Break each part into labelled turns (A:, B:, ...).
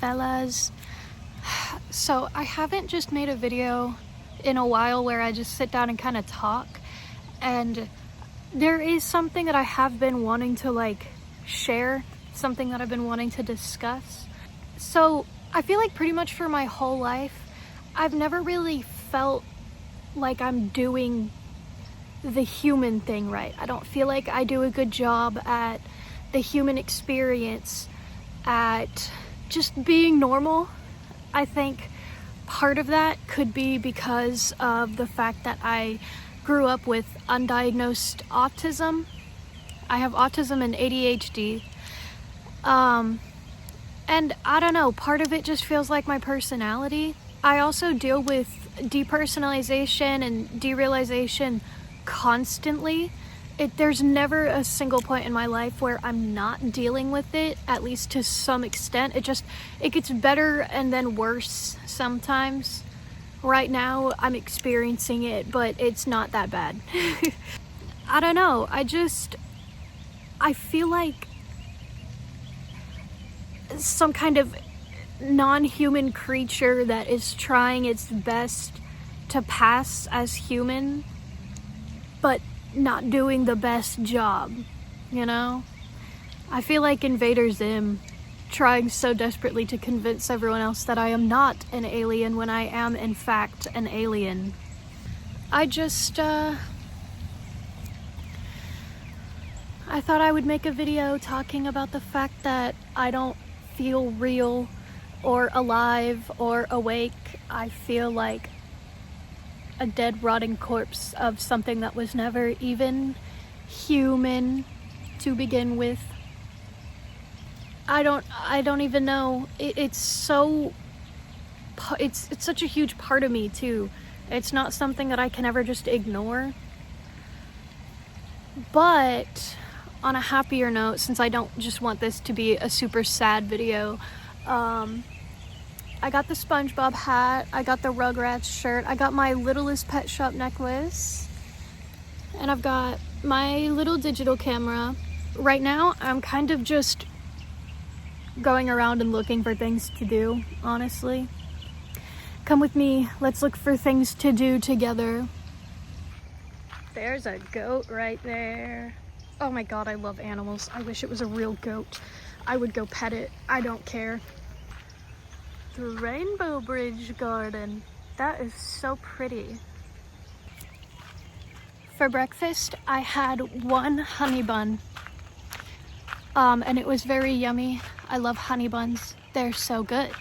A: fellas. So I haven't just made a video in a while where I just sit down and kind of talk, and there is something that I have been wanting to like share, something that I've been wanting to discuss. So I feel like pretty much for my whole life I've never really felt like I'm doing the human thing right. I don't feel like I do a good job at the human experience, at just being normal. I think part of that could be because of the fact that I grew up with undiagnosed autism. I have autism and ADHD. And I don't know, part of it just feels like my personality. I also deal with depersonalization and derealization constantly. There's never a single point in my life where I'm not dealing with it, at least to some extent. It gets better and then worse sometimes. Right now I'm experiencing it, but it's not that bad. I don't know, I feel like some kind of non-human creature that is trying its best to pass as human, but not doing the best job, you know? I feel like Invader Zim, trying so desperately to convince everyone else that I am not an alien when I am in fact an alien. I thought I would make a video talking about the fact that I don't feel real or alive or awake. I feel like a dead, rotting corpse of something that was never even human to begin with. I don't even know. It's such a huge part of me too. It's not something that I can ever just ignore. But on a happier note, since I don't just want this to be a super sad video, I got the SpongeBob hat, I got the Rugrats shirt, I got my Littlest Pet Shop necklace, and I've got my little digital camera. Right now, I'm kind of just going around and looking for things to do, honestly. Come with me, let's look for things to do together. There's a goat right there. Oh my god, I love animals. I wish it was a real goat. I would go pet it. I don't care. The Rainbow Bridge Garden. That is so pretty. For breakfast, I had one honey bun. And it was very yummy. I love honey buns. They're so good.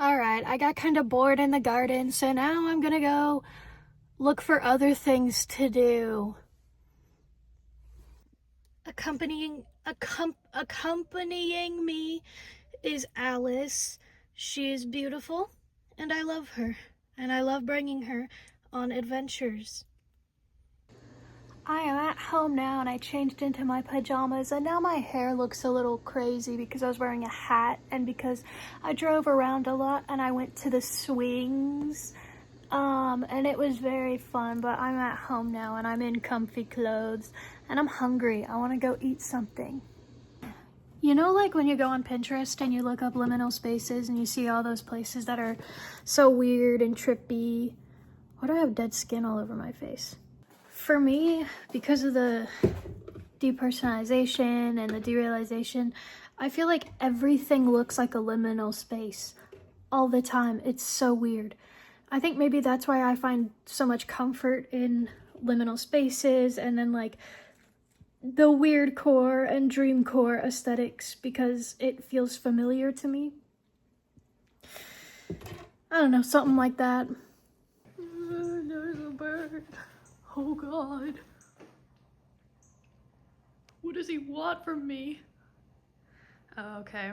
A: Alright, I got kind of bored in the garden, so now I'm gonna go look for other things to do. Accompanying me is Alice. She is beautiful, and I love her, and I love bringing her on adventures. I am at home now, and I changed into my pajamas, and now my hair looks a little crazy because I was wearing a hat and because I drove around a lot and I went to the swings. And it was very fun, but I'm at home now and I'm in comfy clothes and I'm hungry. I want to go eat something. You know, like when you go on Pinterest and you look up liminal spaces and you see all those places that are so weird and trippy. Why do I have dead skin all over my face? For me, because of the depersonalization and the derealization, I feel like everything looks like a liminal space all the time. It's so weird. I think maybe that's why I find so much comfort in liminal spaces and then like the weird core and dream core aesthetics, because it feels familiar to me. I don't know, something like that. There's a bird. Oh god. What does he want from me? Oh, okay.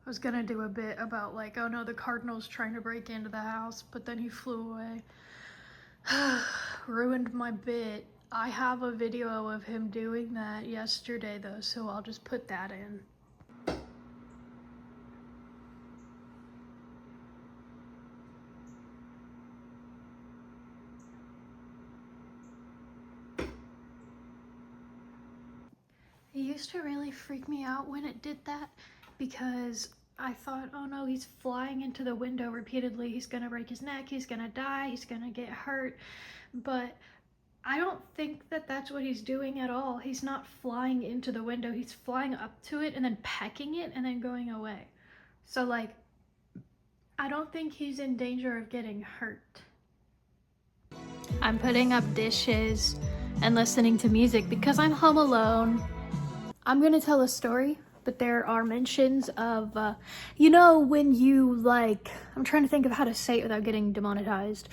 A: I was gonna do a bit about like, oh no, the cardinal's trying to break into the house, but then he flew away. Ruined my bit. I have a video of him doing that yesterday though, so I'll just put that in. It used to really freak me out when it did that because I thought, oh no, he's flying into the window repeatedly. He's gonna break his neck, he's gonna die, he's gonna get hurt. But I don't think that that's what he's doing at all. He's not flying into the window. He's flying up to it and then pecking it and then going away. So like, I don't think he's in danger of getting hurt. I'm putting up dishes and listening to music because I'm home alone. I'm gonna tell a story, but there are mentions of, you know, when you like, I'm trying to think of how to say it without getting demonetized.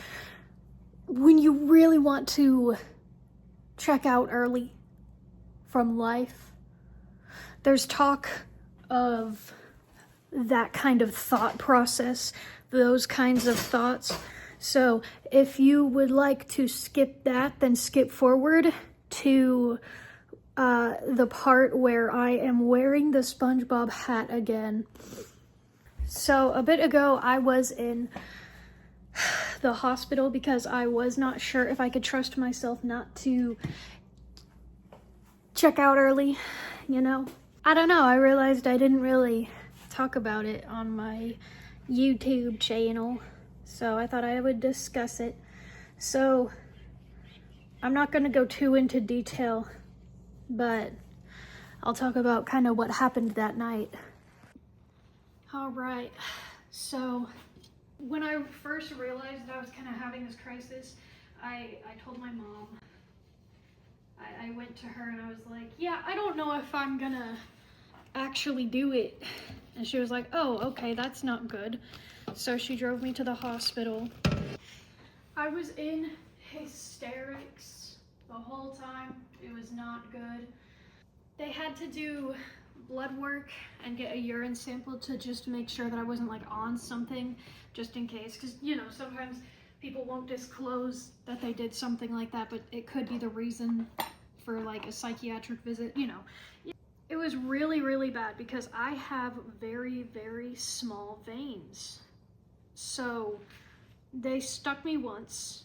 A: When you really want to check out early from life, there's talk of that kind of thought process, those kinds of thoughts. So if you would like to skip that, then skip forward to the part where I am wearing the SpongeBob hat again. So a bit ago, I was in the hospital because I was not sure if I could trust myself not to check out early, you know? I don't know, I realized I didn't really talk about it on my YouTube channel, so I thought I would discuss it. So I'm not gonna go too into detail, but I'll talk about kind of what happened that night. All right, so when I first realized that I was kind of having this crisis, I told my mom. I went to her and I was like, yeah, I don't know if I'm gonna actually do it. And she was like, oh, okay, that's not good. So she drove me to the hospital. I was in hysterics the whole time. It was not good. They had to do blood work and get a urine sample to just make sure that I wasn't like on something, just in case. Because, you know, sometimes people won't disclose that they did something like that, but it could be the reason for like a psychiatric visit, you know. It was really, really bad because I have very, very small veins. So they stuck me once.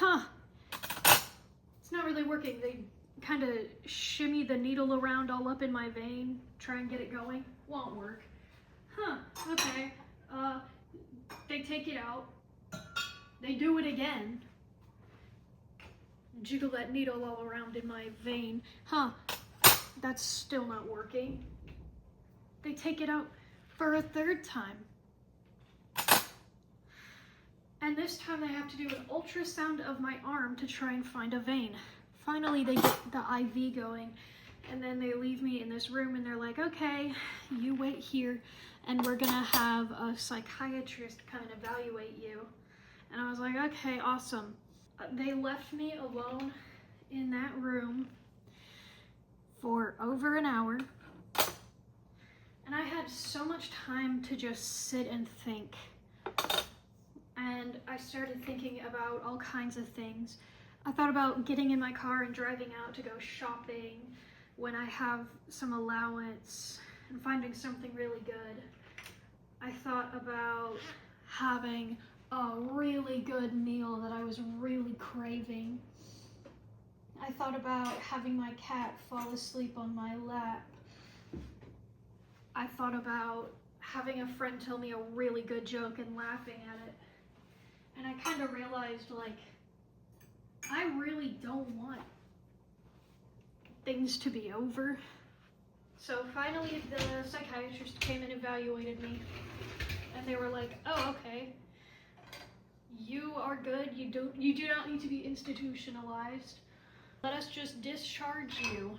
A: It's not really working. They kind of shimmy the needle around all up in my vein, try and get it going. Won't work. Okay. They take it out. They do it again. Jiggle that needle all around in my vein. That's still not working. They take it out for a third time. And this time they have to do an ultrasound of my arm to try and find a vein. Finally, they get the IV going, and then they leave me in this room and they're like, okay, you wait here and we're gonna have a psychiatrist come and evaluate you. And I was like, okay, awesome. They left me alone in that room for over an hour. And I had so much time to just sit and think. And I started thinking about all kinds of things. I thought about getting in my car and driving out to go shopping when I have some allowance and finding something really good. I thought about having a really good meal that I was really craving. I thought about having my cat fall asleep on my lap. I thought about having a friend tell me a really good joke and laughing at it. And I kind of realized, like, I really don't want things to be over. So finally the psychiatrist came and evaluated me. And they were like, oh, okay. You are good. You do not need to be institutionalized. Let us just discharge you.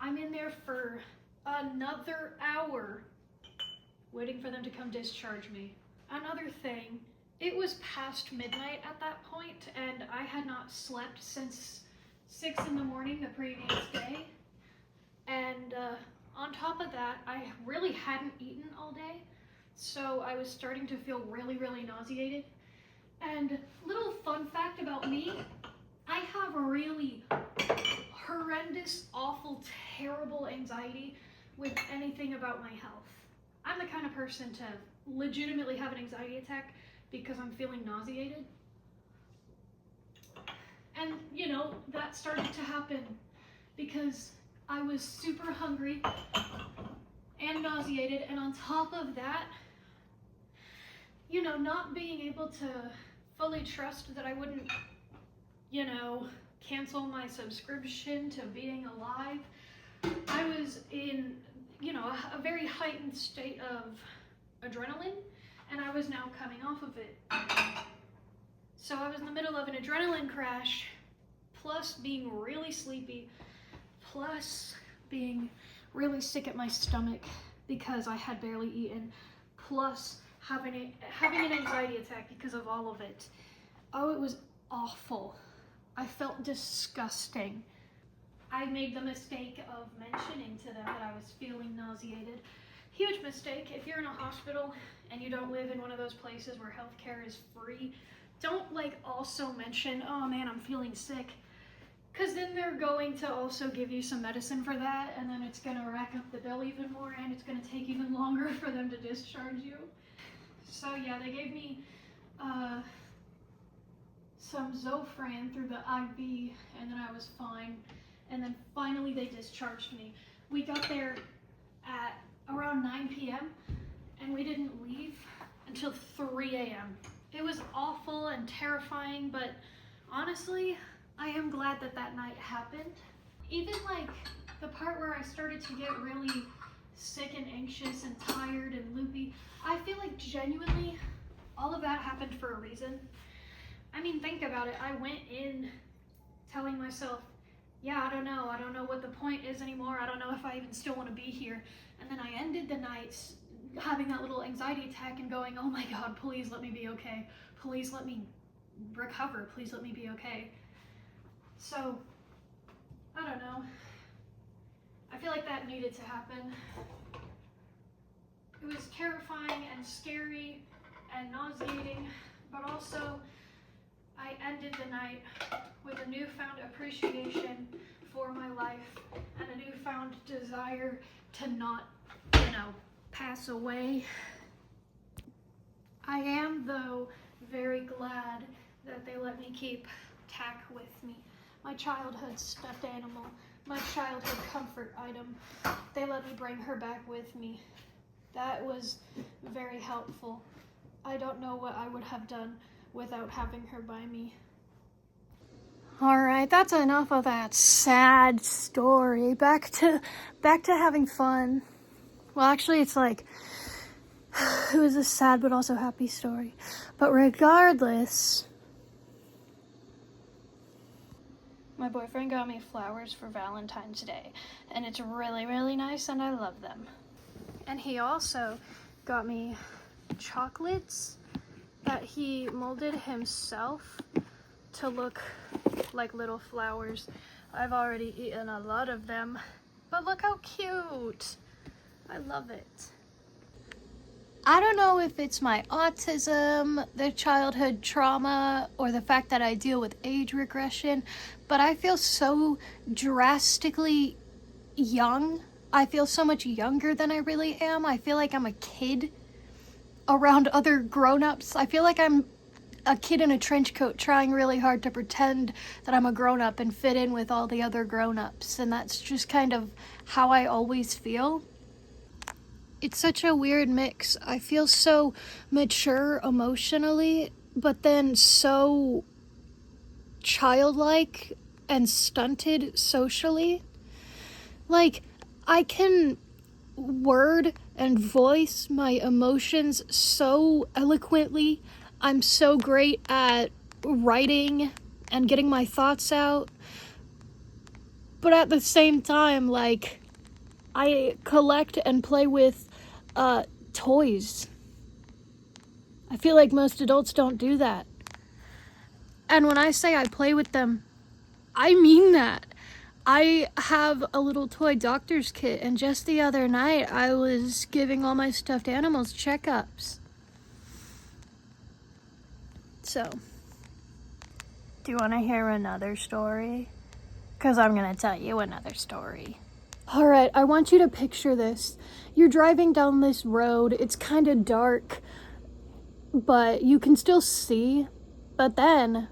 A: I'm in there for another hour waiting for them to come discharge me. Another thing, it was past midnight at that point and I had not slept since 6 in the morning the previous day. And on top of that, I really hadn't eaten all day. So I was starting to feel really, really nauseated. And little fun fact about me, I have a really horrendous, awful, terrible anxiety with anything about my health. I'm the kind of person to legitimately have an anxiety attack because I'm feeling nauseated. And, you know, that started to happen because I was super hungry. and nauseated, and on top of that, you know, not being able to fully trust that I wouldn't, you know, cancel my subscription to being alive. I was in, you know, a very heightened state of adrenaline, and I was now coming off of it. So I was in the middle of an adrenaline crash, plus being really sleepy, plus being really sick at my stomach because I had barely eaten, plus having an anxiety attack because of all of it. Oh, it was awful. I felt disgusting. I made the mistake of mentioning to them that I was feeling nauseated. Huge mistake. If you're in a hospital and you don't live in one of those places where healthcare is free, don't like also mention, oh man, I'm feeling sick. Because then they're going to also give you some medicine for that, and then it's going to rack up the bill even more, and it's going to take even longer for them to discharge you. So yeah, they gave me some Zofran through the IV, and then I was fine. And then finally they discharged me. We got there at around 9 p.m. and we didn't leave until 3 a.m. It was awful and terrifying, but honestly, I am glad that that night happened. Even like the part where I started to get really sick and anxious and tired and loopy, I feel like genuinely all of that happened for a reason. I mean, think about it. I went in telling myself, yeah, I don't know what the point is anymore. I don't know if I even still want to be here. And then I ended the night having that little anxiety attack and going, oh my God, please let me be okay. Please let me recover. Please let me be okay. So, I don't know. I feel like that needed to happen. It was terrifying and scary and nauseating, but also I ended the night with a newfound appreciation for my life and a newfound desire to not, you know, pass away. I am, though, very glad that they let me keep Tack with me. My childhood stuffed animal, my childhood comfort item. They let me bring her back with me. That was very helpful. I don't know what I would have done without having her by me. All right, that's enough of that sad story. Back to having fun. Well, actually, it's like, it was a sad but also happy story. But regardless, my boyfriend got me flowers for Valentine's Day, and it's really, really nice, and I love them. And he also got me chocolates that he molded himself to look like little flowers. I've already eaten a lot of them, but look how cute. I love it. I don't know if it's my autism, the childhood trauma, or the fact that I deal with age regression, but I feel so drastically young. I feel so much younger than I really am. I feel like I'm a kid around other grown-ups. I feel like I'm a kid in a trench coat trying really hard to pretend that I'm a grown-up and fit in with all the other grown-ups, and that's just kind of how I always feel. It's such a weird mix. I feel so mature emotionally, but then so childlike and stunted socially. Like, I can word and voice my emotions so eloquently. I'm so great at writing and getting my thoughts out. But at the same time, like, I collect and play with toys. I feel like most adults don't do that. And when I say I play with them, I mean that. I have a little toy doctor's kit, and just the other night I was giving all my stuffed animals checkups. So, do you want to hear another story? Because I'm going to tell you another story. All right, I want you to picture this. You're driving down this road. It's kind of dark, but you can still see. But then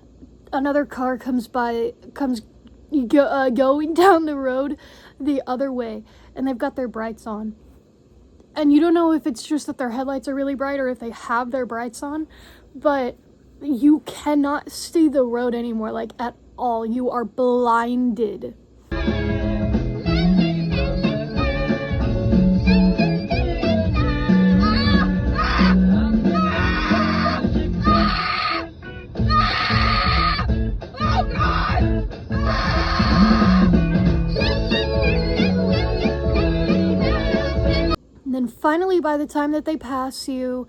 A: another car comes going down the road the other way, and they've got their brights on. And you don't know if it's just that their headlights are really bright or if they have their brights on, but you cannot see the road anymore, like at all. You are blinded. And then finally, by the time that they pass you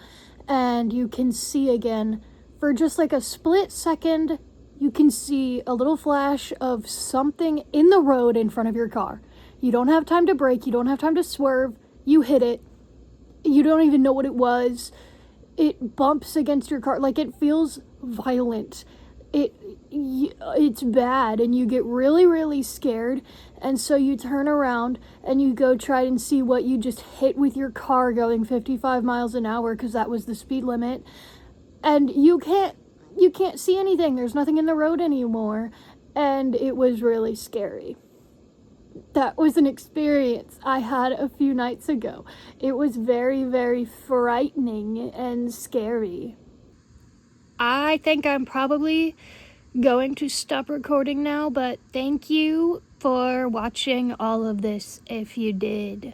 A: and you can see again, for just like a split second, you can see a little flash of something in the road in front of your car. You don't have time to brake, you don't have time to swerve, you hit it. You don't even know what it was. It bumps against your car, like it feels violent. It's bad, and you get really, really scared, and so you turn around and you go try and see what you just hit with your car going 55 miles an hour, because that was the speed limit, and you can't see anything. There's nothing in the road anymore, and it was really scary. That was an experience I had a few nights ago. It was very, very frightening and scary. I think I'm probably going to stop recording now, but thank you for watching all of this if you did.